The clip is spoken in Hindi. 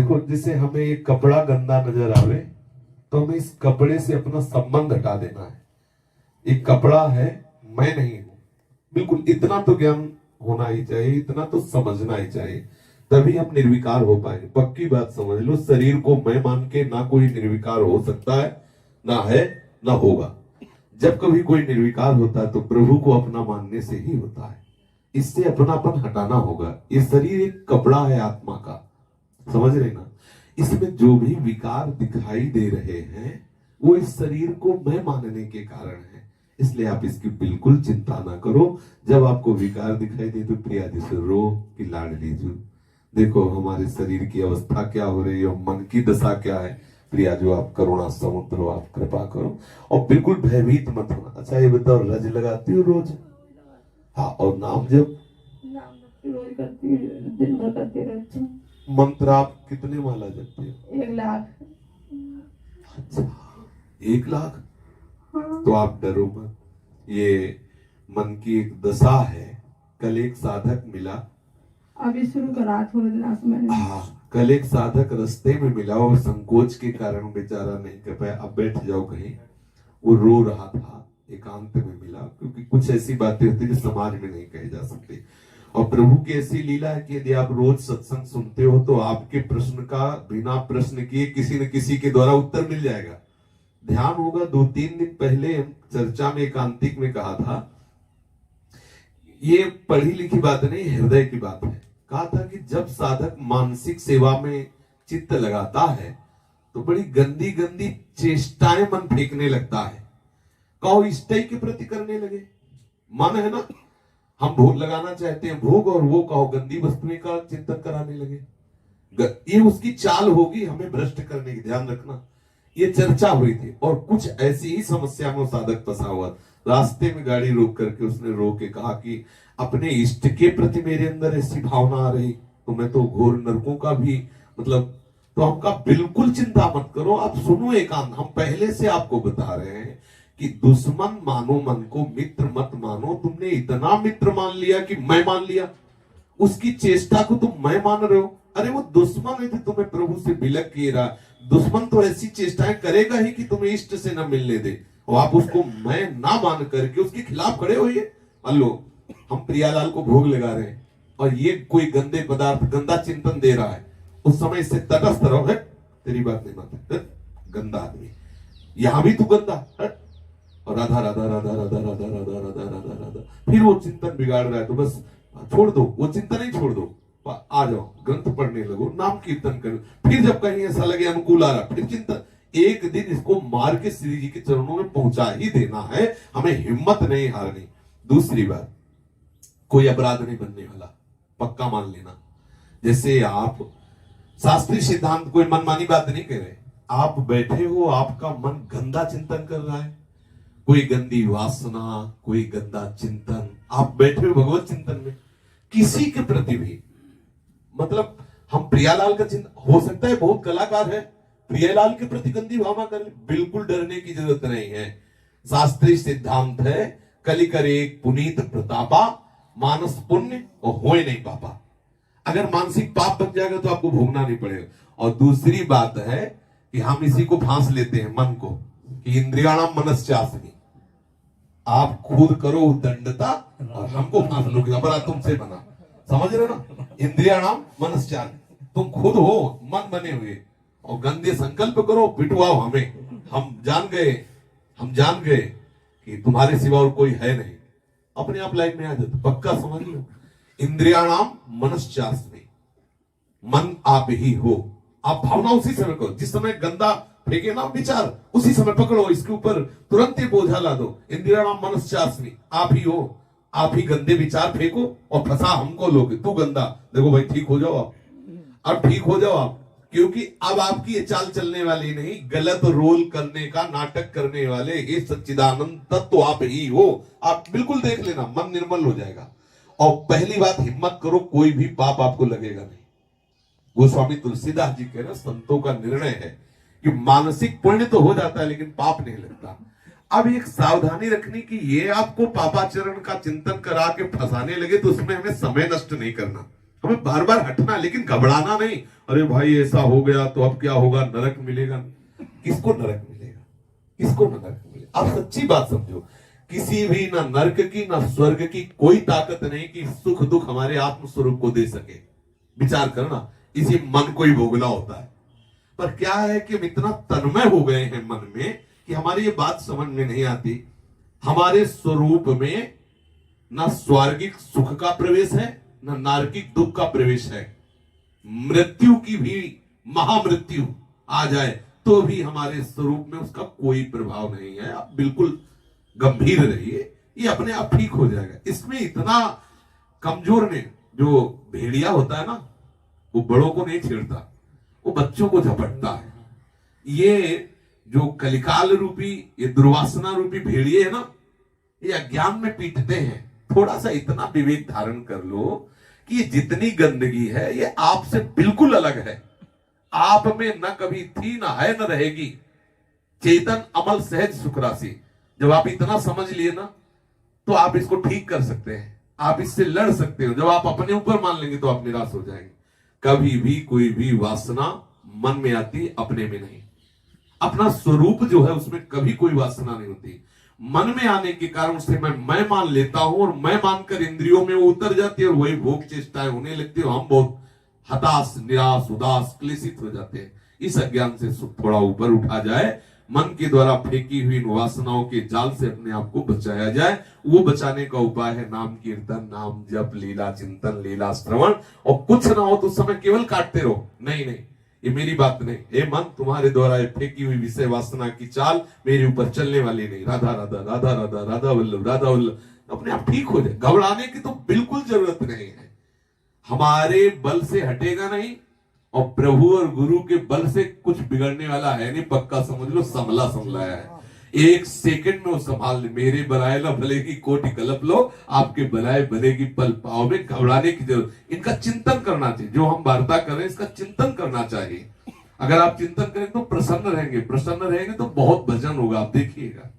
देखो, जैसे हमें एक कपड़ा गंदा नजर आवे तो हमें इस कपड़े से अपना संबंध हटा देना है। एक कपड़ा है, मैं नहीं हूं। बिल्कुल इतना तो ज्ञान होना ही चाहिए, इतना तो समझना ही चाहिए, तभी हम निर्विकार हो पाएंगे। पक्की बात समझ लो, शरीर को मैं मान के ना कोई निर्विकार हो सकता है, ना है, ना होगा। जब कभी कोई निर्विकार होता है तो प्रभु को अपना मानने से ही होता है। इससे अपनापन हटाना होगा। ये शरीर एक कपड़ा है आत्मा का, समझ रहे ना। इसमें जो भी विकार दिखाई दे रहे हैं वो इस शरीर को मैं मानने के कारण है। इसलिए आप इसकी बिल्कुल चिंता ना करो। जब आपको विकार दिखाई दे तो प्रिया जी से रो कि लाड लीजू, देखो हमारे शरीर की अवस्था क्या हो रही है, मन की दशा क्या है। प्रिया जो आप करुणा समुद्र हो, आप कृपा करो और बिल्कुल भयभीत मत होना। अच्छा ये बताओ, रज लगाती हो रोज? हाँ, और नाम जब रोज करती हूँ, दिन भर करती रहती हूँ। मंत्र आप कितने माला जपते हो? 1 लाख। अच्छा, 1 लाख? हाँ। तो आप डरो मत, ये मन की एक दशा है। कल एक साधक मिला, अभी शुरू करा थोड़े दिन से मैंने। हाँ, कल एक साधक रास्ते में मिला और संकोच के कारण बेचारा नहीं कर पाया। अब बैठ जाओ कहीं, वो रो रहा था, एकांत में मिला, क्योंकि कुछ ऐसी बातें होती जो समाज में नहीं कही जा सकती। और प्रभु की ऐसी लीला है कि यदि आप रोज सत्संग सुनते हो तो आपके प्रश्न का बिना प्रश्न किए किसी न किसी के द्वारा उत्तर मिल जाएगा। ध्यान होगा, 2-3 दिन पहले हम चर्चा में एकांतिक में कहा था, ये पढ़ी लिखी बात नहीं, हृदय की बात है। कहा था कि जब साधक मानसिक सेवा में चित्त लगाता है तो बड़ी गंदी गंदी चेष्टाएं मन फेंकने लगता है। कहो इष्टई के प्रति करने लगे, मन है ना, हम भोग लगाना चाहते हैं भोग, और वो कहो गंदी वस्तुएं का चिंतन कराने लगे। ये उसकी चाल होगी हमें भ्रष्ट करने की, ध्यान रखना। ये चर्चा हुई थी और कुछ ऐसी ही समस्या में साधक फंसा हुआ। रास्ते में गाड़ी रोक करके उसने रो के कहा कि अपने इष्ट के प्रति मेरे अंदर ऐसी भावना आ रही तो मैं तो घोर नरकों का भी मतलब। तो हम कहा बिल्कुल चिंता मत करो, आप सुनो एकांत। हम पहले से आपको बता रहे हैं कि दुश्मन मानो मन को, मित्र मत मानो। तुमने इतना मित्र मान लिया कि मैं मान लिया, उसकी चेष्टा को तुम मैं मान रहे हो। अरे वो दुश्मन है जो तुम्हें प्रभु से विलग किए रहा। दुश्मन तो ऐसी चेष्टाएं करेगा ही कि तुम्हें इष्ट से न मिलने दे, और आप उसको मैं ना मान करके उसके खिलाफ खड़े होइए। मान लो हम प्रियालाल को भोग लगा रहे हैं और ये कोई गंदे पदार्थ, गंदा चिंतन दे रहा है, उस समय इससे तटस्थ रहो, है तेरी बात नहीं मानते, गंदा आदमी, यहां भी तू गंदा, है? और राधा राधा राधा राधा राधा राधा राधा राधा राधा, फिर वो चिंतन बिगाड़ रहा है तो बस छोड़ दो, वो चिंतन ही छोड़ दो, आ जाओ ग्रंथ पढ़ने लगो, नाम कीर्तन करो। फिर जब कहीं ऐसा लगे अनुकूल आ रहा, फिर चिंतन। एक दिन इसको मार के श्री जी के चरणों में पहुंचा ही देना है, हमें हिम्मत नहीं हारनी। दूसरी बात, कोई अपराध नहीं बनने वाला, पक्का मान लेना। जैसे आप शास्त्रीय सिद्धांत कोई मनमानी बात नहीं कह रहे, आप बैठे हो, आपका मन गंदा चिंतन कर रहा है, कोई गंदी वासना, कोई गंदा चिंतन, आप बैठे हो भगवत चिंतन में, किसी के प्रति भी, मतलब हम प्रियालाल का चिंतन, हो सकता है बहुत कलाकार है, प्रियालाल के प्रति गंदी भावना कर ले, बिल्कुल डरने की जरूरत नहीं है। शास्त्रीय सिद्धांत है, कलि करे पुनीत प्रतापा, मानस पुण्य और होए नहीं पापा। अगर मानसिक पाप बन जाएगा तो आपको भोगना नहीं पड़ेगा। और दूसरी बात है कि हम इसी को फांस लेते हैं मन को, कि इंद्रियाणाम मनश्चासनी, आप खुद करो दंडता और हमको फांस लोगे, बड़ा तुमसे बना, समझ रहे ना। इंद्रियाणाम मनश्चास, तुम खुद हो मन बने हुए, और गंदे संकल्प करो, पिटवाओ हमें, हम जान गए कि तुम्हारे सिवा और कोई है नहीं, अपने आप लाइफ में आ जाते, पक्का समझ लो। इंद्रियाणाम मनश्चास में, मन आप ही हो, आप भावना उसी समय करो, जिस समय गंदा फेंके ना विचार, उसी समय पकड़ो, इसके ऊपर तुरंत ही बोझा ला दो। इंद्रियाणाम मनश्चास में, आप ही हो, आप ही गंदे विचार फेंको और फंसा हमको लोगे, तू गंदा, देखो भाई ठीक हो जाओ आप, अब ठीक हो जाओ आप, क्योंकि अब आपकी ये चाल चलने वाली नहीं, गलत रोल करने का नाटक करने वाले ये सच्चिदानंद तत्व आप ही हो। आप बिल्कुल देख लेना, मन निर्मल हो जाएगा। और पहली बात, हिम्मत करो, कोई भी पाप आपको लगेगा नहीं। गोस्वामी तुलसीदास जी कह रहे, संतों का निर्णय है कि मानसिक पुण्य तो हो जाता है लेकिन पाप नहीं लगता। अब एक सावधानी रखनी कि ये आपको पापाचरण का चिंतन करा के फंसाने लगे तो उसमें हमें समय नष्ट नहीं करना, हमें बार बार हटना, लेकिन घबराना नहीं। अरे भाई ऐसा हो गया तो अब क्या होगा, नरक मिलेगा। किसको नरक मिलेगा, किसको नरक मिलेगा? आप सच्ची बात समझो, किसी भी ना नरक की ना स्वर्ग की कोई ताकत नहीं कि सुख दुख हमारे आत्म स्वरूप को दे सके। विचार करना, इसी मन को ही भोगना होता है। पर क्या है कि हम इतना तन्मय हो गए हैं मन में कि हमारी ये बात समझ में नहीं आती। हमारे स्वरूप में ना स्वर्गिक सुख का प्रवेश है, ना नारकिक दुख का प्रवेश है। मृत्यु की भी महामृत्यु आ जाए तो भी हमारे स्वरूप में उसका कोई प्रभाव नहीं है। आप बिल्कुल गंभीर रहिए, ये अपने आप ठीक हो जाएगा। इसमें इतना कमजोर ने, जो भेड़िया होता है ना, वो बड़ों को नहीं छेड़ता, वो बच्चों को झपटता है। ये जो कलिकाल रूपी, ये दुर्वासना रूपी भेड़िए है ना, ये अज्ञान में पीटते हैं। थोड़ा सा इतना विवेक धारण कर लो कि ये जितनी गंदगी है ये आपसे बिल्कुल अलग है, आप में न कभी थी, न है, न रहेगी। चेतन अमल सहज सुख राशि, जब आप इतना समझ लिए ना, तो आप इसको ठीक कर सकते हैं, आप इससे लड़ सकते हो। जब आप अपने ऊपर मान लेंगे तो आप निराश हो जाएंगे। कभी भी कोई भी वासना मन में आती, अपने में नहीं। अपना स्वरूप जो है उसमें कभी कोई वासना नहीं होती। मन में आने के कारण उसे मैं मान लेता हूं, और मैं मानकर इंद्रियों में वो उतर जाती है, और वही भोग चेष्टाएं होने लगती है। हम बहुत हताश, निराश, उदास, क्लेशित हो जाते हैं। इस अज्ञान से थोड़ा ऊपर उठा जाए, मन के द्वारा फेंकी हुई इन वासनाओं के जाल से अपने आप को बचाया जाए। वो बचाने का उपाय है नाम कीर्तन, नाम जप, लीला चिंतन, लीला श्रवण। और कुछ ना हो तो उस समय केवल काटते रहो। नहीं नहीं, ये मेरी बात नहीं। ए मन, तुम्हारे द्वारा फेंकी हुई विषय वासना की चाल मेरे ऊपर चलने वाली नहीं। राधा राधा राधा राधा राधा वल्लभ राधा वल्लभ, अपने आप ठीक हो जाए। घबराने की तो बिल्कुल जरूरत नहीं है। हमारे बल से हटेगा नहीं, और प्रभु और गुरु के बल से कुछ बिगड़ने वाला है नहीं। पक्का समझ लो, संभला संभलाया है। एक सेकंड में वो संभाल ले। मेरे बनाए ना भले की कोटि कल्प लो, आपके बनाए भले की पल पाओ। में घबराने की जरूरत, इनका चिंतन करना चाहिए। जो हम वार्ता कर रहे हैं इसका चिंतन करना चाहिए। अगर आप चिंतन करें तो प्रसन्न रहेंगे, प्रसन्न रहेंगे तो बहुत भजन होगा, आप देखिएगा।